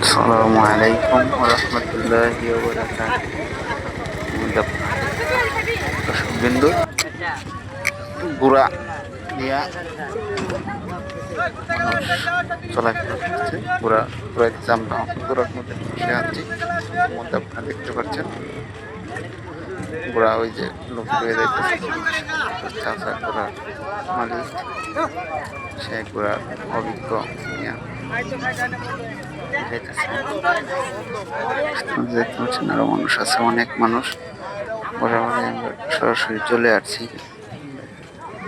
আসসালামু আলাইকুম ওয়া রাহমাতুল্লাহি ওয়া বারাকাতুহু। দর্শকবৃন্দ, ঘোড়া দিয়া মানুষ চলাফেরা করছে। ঘোড়াইতেছে, আমরা ঘোড়ার মধ্যে বসে আছি। এর মধ্যে আপনারা দেখতে পাচ্ছেন ঘোড়া, ওই যে লোক হয়ে যাইতেছে চাচা ঘোড়ার মালিক, সে ঘোড়ার অভিজ্ঞ নিয়ে যাইতেছে। দেখতে পাচ্ছেন আরো মানুষ আছে, অনেক মানুষ। বরাবরই আমরা সরাসরি চলে আসছি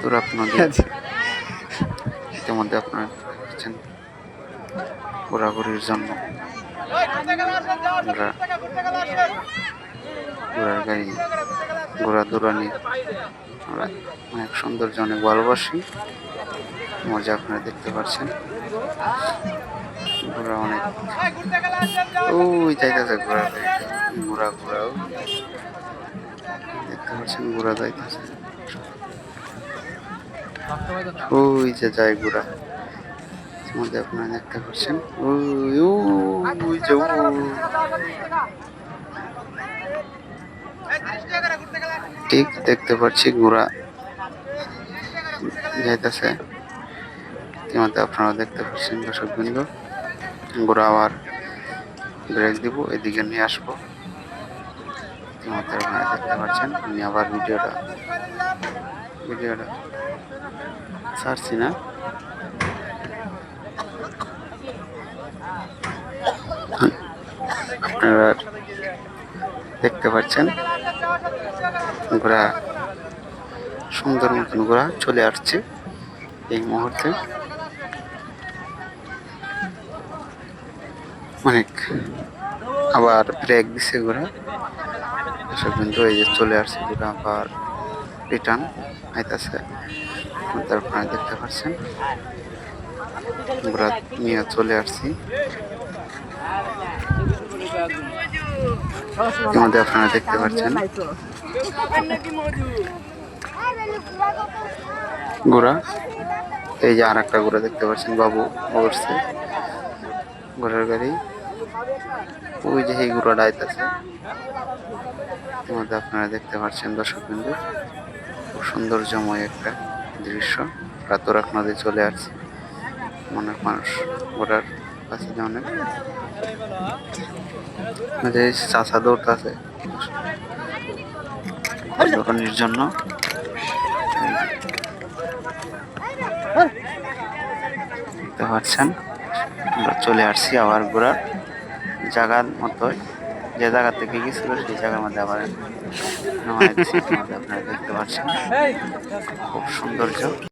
তুরাগ নদী। ইতিমধ্যে আপনারা দেখছেন ঘোরাঘুরির জন্য আমরা ঘোড়ার গাড়ি, ঘোড়া দৌড়ানি আমরা অনেক সৌন্দর্য, অনেক ভালোবাসি। মজা আপনারা দেখতে পাচ্ছেন। ঘোড়া অনেক ওই যাইতেছে, ঘোড়া ঘোড়া ঘোড়া দেখতে পাচ্ছেন, ঘোড়া যাইতেছে। ওই যে যায় ঘোড়া, মধ্যে আপনারা দেখতে পাচ্ছেন। ওই যে ঠিক দেখতে পাচ্ছি ঘোড়া যাইতেছে। ইতিমধ্যে আপনারা দেখতে পাচ্ছেন দর্শকবৃন্দ, ঘোড়া আবার ব্রেক দিব, এদিকে নিয়ে আসবো। ইতিমধ্যে আপনারা দেখতে পাচ্ছেন। আমি আবার ভিডিওটা ছাড়ছি না। আপনারা দেখতে পাচ্ছেন ঘোড়া সুন্দর মতন ঘোড়া চলে আসছে এই মুহূর্তে। অনেক আবার ব্রেক দিছে ঘোড়া, এসব কিন্তু এই যে চলে আসছে ঘোড়া, আবার রিটার্ন আইতাছে। আপনারা দেখতে পাচ্ছেন ঘোড়া নিয়ে চলে আসছি। ইতিমধ্যে আপনারা দেখতে পাচ্ছেন ঘোড়া, এই যে আর একটা ঘোড়া দেখতে পাচ্ছেন, বাবু উঠছে ঘোড়ার গাড়ি। ওই যে এই ঘোড়াটা আইতাছে। ইতিমধ্যে আপনারা দেখতে পাচ্ছেন দর্শকবৃন্দ, খুব সৌন্দর্যময় একটা দৃশ্য। তুরাগ নদী চলে আসছে, অনেক মানুষ ঘোড়ার কাছে অনেক চাষা দৌড়তেছে দোকানের জন্য। দেখতে পাচ্ছেন আমরা চলে আসছি আবার ঘোরার জায়গার মতো, যে জায়গা থেকে গেছিল সেই জায়গার মধ্যে আবার নামাই দিচ্ছি। আপনারা দেখতে পাচ্ছেন খুব সৌন্দর্য।